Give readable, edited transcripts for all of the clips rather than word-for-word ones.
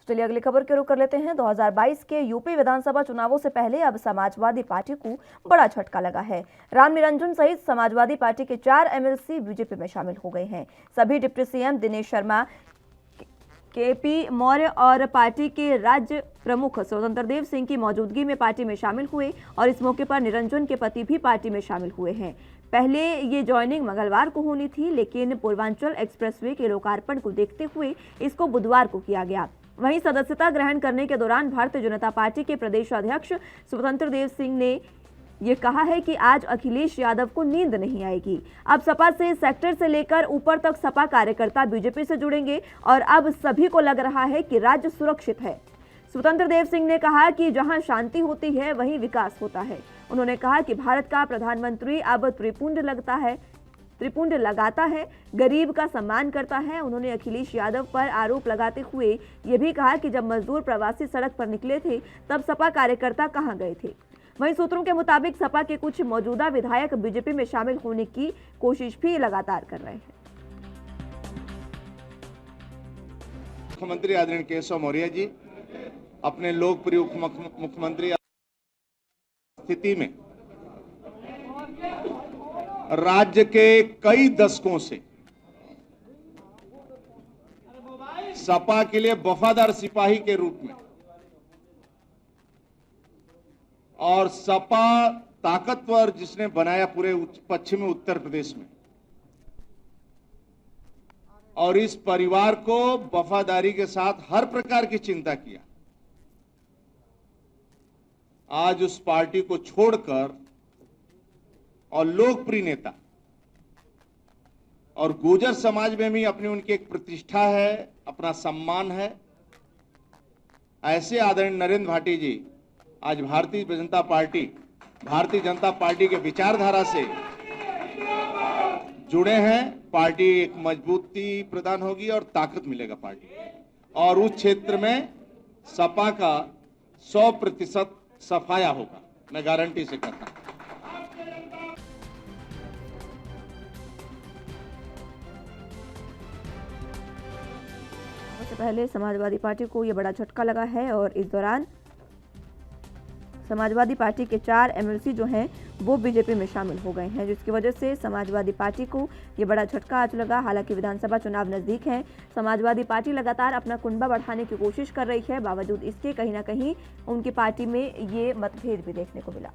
चलिए अगली खबर के रुख कर लेते हैं। 2022 के यूपी विधानसभा चुनावों से पहले अब समाजवादी पार्टी को बड़ा झटका लगा है। राम निरंजन सहित समाजवादी पार्टी के 4 एमएलसी बीजेपी में शामिल हो गए हैं। सभी deputy CM Dinesh Sharma, KP Maurya और पार्टी के राज्य प्रमुख स्वतंत्र देव सिंह की मौजूदगी में पार्टी में शामिल हुए और इस मौके पर निरंजन के पति भी पार्टी में शामिल हुए हैं। पहले ये ज्वाइनिंग मंगलवार को होनी थी, लेकिन पूर्वांचल एक्सप्रेसवे के लोकार्पण को देखते हुए इसको बुधवार को किया गया। वहीं सदस्यता ग्रहण करने के दौरान भारतीय जनता पार्टी के प्रदेश अध्यक्ष स्वतंत्र देव सिंह ने ये कहा है कि आज अखिलेश यादव को नींद नहीं आएगी। अब सपा से सेक्टर से लेकर ऊपर तक सपा कार्यकर्ता बीजेपी से जुड़ेंगे और अब सभी को लग रहा है कि राज्य सुरक्षित है। स्वतंत्र देव सिंह ने कहा कि जहां शांति होती है वहीं विकास होता है। उन्होंने कहा कि भारत का प्रधानमंत्री अब त्रिपुंड लगाता है, गरीब का सम्मान करता है। उन्होंने अखिलेश यादव पर आरोप लगाते हुए ये भी कहा कि जब मजदूर प्रवासी सड़क पर निकले थे तब सपा कार्यकर्ता कहां गए थे। वहीं सूत्रों के मुताबिक सपा के कुछ मौजूदा विधायक बीजेपी में शामिल होने की कोशिश भी लगातार कर रहे हैं। मुख्यमंत्री आदरणीय केशव मौर्य जी अपने लोकप्रिय मुख्यमंत्री स्थिति में राज्य के कई दशकों से सपा के लिए वफादार सिपाही के रूप में और सपा ताकतवर जिसने बनाया पूरे पश्चिमी उत्तर प्रदेश में, और इस परिवार को वफादारी के साथ हर प्रकार की चिंता किया। आज उस पार्टी को छोड़कर और लोकप्रिय नेता और गुर्जर समाज में भी अपनी उनकी एक प्रतिष्ठा है, अपना सम्मान है, ऐसे आदरणीय नरेंद्र भाटी जी आज भारतीय जनता पार्टी के विचारधारा से जुड़े हैं। पार्टी एक मजबूती प्रदान होगी और ताकत मिलेगा पार्टी, और उस क्षेत्र में सपा का 100% सफाया होगा, मैं गारंटी से कहता हूं। सबसे पहले समाजवादी पार्टी को यह बड़ा झटका लगा है और इस दौरान समाजवादी पार्टी के 4 एमएलसी जो हैं वो बीजेपी में शामिल हो गए हैं, जिसकी वजह से समाजवादी पार्टी को ये बड़ा झटका आज लगा। हालांकि विधानसभा चुनाव नजदीक है, समाजवादी पार्टी लगातार अपना कुनबा बढ़ाने की कोशिश कर रही है। बावजूद इसके कहीं ना कहीं उनकी पार्टी में ये मतभेद भी देखने को मिला।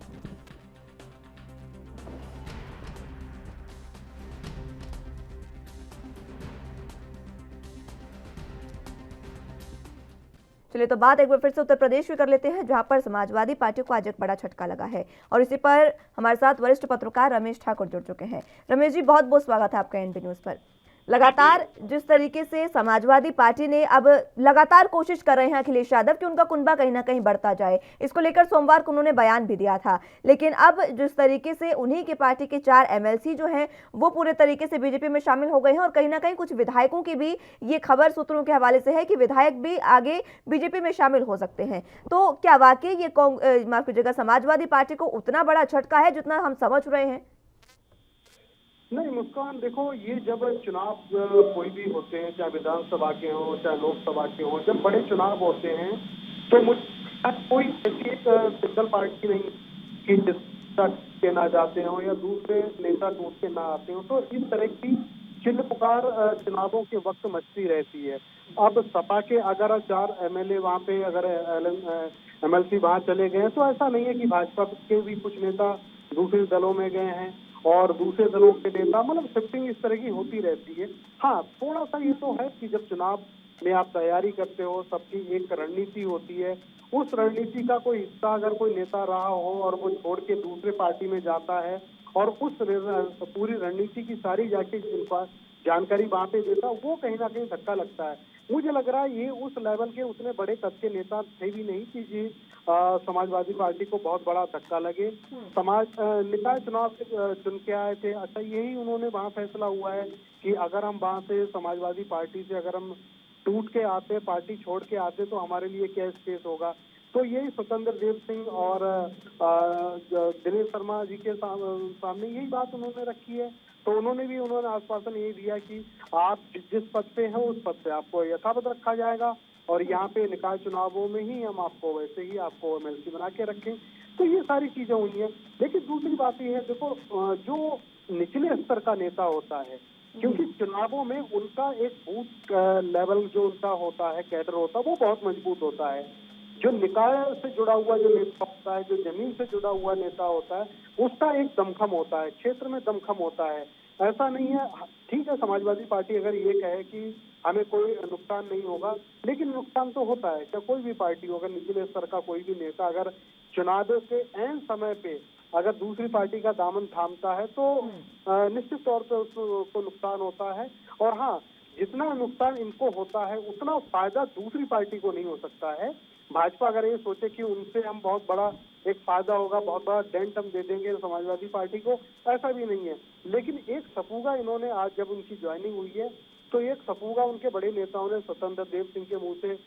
चलिए तो बात एक बार फिर से उत्तर प्रदेश की कर लेते हैं, जहां पर समाजवादी पार्टी को आज एक बड़ा झटका लगा है और इसी पर हमारे साथ वरिष्ठ पत्रकार रमेश ठाकुर जुड़ चुके हैं। रमेश जी, बहुत बहुत स्वागत है आपका एनबी न्यूज पर। लगातार जिस तरीके से समाजवादी पार्टी ने अब लगातार कोशिश कर रहे हैं अखिलेश यादव कि उनका कुनबा कहीं ना कहीं बढ़ता जाए, इसको लेकर सोमवार को उन्होंने बयान भी दिया था, लेकिन अब जिस तरीके से उन्हीं की पार्टी के 4 एमएलसी जो हैं वो पूरे तरीके से बीजेपी में शामिल हो गए हैं और कहीं ना कहीं कुछ विधायकों की भी ये खबर सूत्रों के हवाले से है कि विधायक भी आगे बीजेपी में शामिल हो सकते हैं। तो क्या वाकई ये माफ कीजिएगा समाजवादी पार्टी को उतना बड़ा झटका है जितना हम समझ रहे हैं? नहीं मुस्कान, देखो ये जब चुनाव कोई भी होते हैं, चाहे विधानसभा के हों चाहे लोकसभा के हों, जब बड़े चुनाव होते हैं तो मुझे कोई ऐसी एक सिंगल पार्टी नहीं कि जिसका के ना जाते हों या दूसरे नेता टूट के ना आते हों, तो इस तरह की चिल्ल पुकार चुनावों के वक्त मचती रहती है। अब सपा के अगर 4 एमएलए वहाँ पे अगर एमएलसी वहाँ चले गए तो ऐसा नहीं है कि भाजपा के भी कुछ नेता दूसरे दलों में गए हैं और दूसरे दलों के नेता, मतलब शिफ्टिंग इस तरह की होती रहती है। हाँ, थोड़ा सा ये तो है कि जब चुनाव में आप तैयारी करते हो, सबकी एक रणनीति होती है, उस रणनीति का कोई हिस्सा अगर कोई नेता रहा हो और वो छोड़ के दूसरे पार्टी में जाता है और उस पूरी रणनीति की सारी जाके जानकारी वहां पे देता, वो कहीं ना कहीं धक्का लगता है। मुझे लग रहा है ये उस लेवल के उतने बड़े कद के नेता थे भी नहीं कि जी समाजवादी पार्टी को बहुत बड़ा धक्का लगे। निकाय चुनाव से चुन के आए थे, अच्छा यही उन्होंने वहां फैसला हुआ है कि अगर हम वहां से समाजवादी पार्टी से अगर हम टूट के आते, पार्टी छोड़ के आते तो हमारे लिए क्या स्पेस होगा। तो यही स्वतंत्र देव सिंह और दिनेश शर्मा जी के सामने यही बात उन्होंने रखी है। तो उन्होंने आश्वासन यही दिया कि आप जिस पद पे हैं उस पद पे आपको यथावत रखा जाएगा और यहाँ पे निकाय चुनावों में ही हम आपको वैसे ही आपको एमएलसी बना के रखें। तो ये सारी चीजें हुई हैं। लेकिन दूसरी बात ये है, देखो जो निचले स्तर का नेता होता है, क्योंकि चुनावों में उनका एक बूथ लेवल जो उनका होता है, कैडर होता है, वो बहुत मजबूत होता है। जो निकाय से जुड़ा हुआ जो नेता होता है, जो जमीन से जुड़ा हुआ नेता होता है, उसका एक दमखम होता है, क्षेत्र में दमखम होता है। ऐसा नहीं है, ठीक है, समाजवादी पार्टी अगर ये कहे कि हमें कोई नुकसान नहीं होगा, लेकिन नुकसान तो होता है। चाहे कोई भी पार्टी हो, अगर निचले स्तर का कोई भी नेता अगर चुनाव के ऐन समय पे अगर दूसरी पार्टी का दामन थामता है तो निश्चित तौर पे उसको नुकसान होता है। और हाँ, जितना नुकसान इनको होता है उतना फायदा दूसरी पार्टी को नहीं हो सकता है। भाजपा अगर ये सोचे कि उनसे हम बहुत बड़ा एक फायदा होगा, बहुत बड़ा डेंट हम दे देंगे समाजवादी पार्टी को, ऐसा भी नहीं है। लेकिन एक सपूगा इन्होंने आज जब उनकी ज्वाइनिंग हुई है तो एक सपूगा उनके बड़े नेताओं ने स्वतंत्र देव सिंह के मुंह से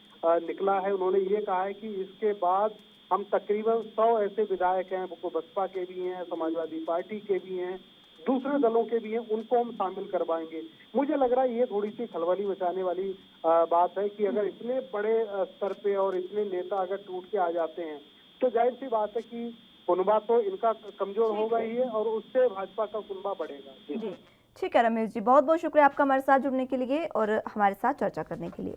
निकला है। उन्होंने ये कहा है कि इसके बाद हम तकरीबन 100 ऐसे विधायक हैं, वो बसपा के भी हैं, समाजवादी पार्टी के भी हैं, दूसरे दलों के भी हैं, उनको हम शामिल करवाएंगे। मुझे लग रहा है ये थोड़ी सी खलबली मचाने वाली बात है कि अगर इतने बड़े स्तर पे और इतने नेता अगर टूट के आ जाते हैं तो जाहिर सी बात है कि कुनबा तो इनका कमजोर होगा ही है और उससे भाजपा का कुनबा बढ़ेगा। जी ठीक है रमेश जी, बहुत बहुत शुक्रिया आपका हमारे साथ जुड़ने के लिए और हमारे साथ चर्चा करने के लिए।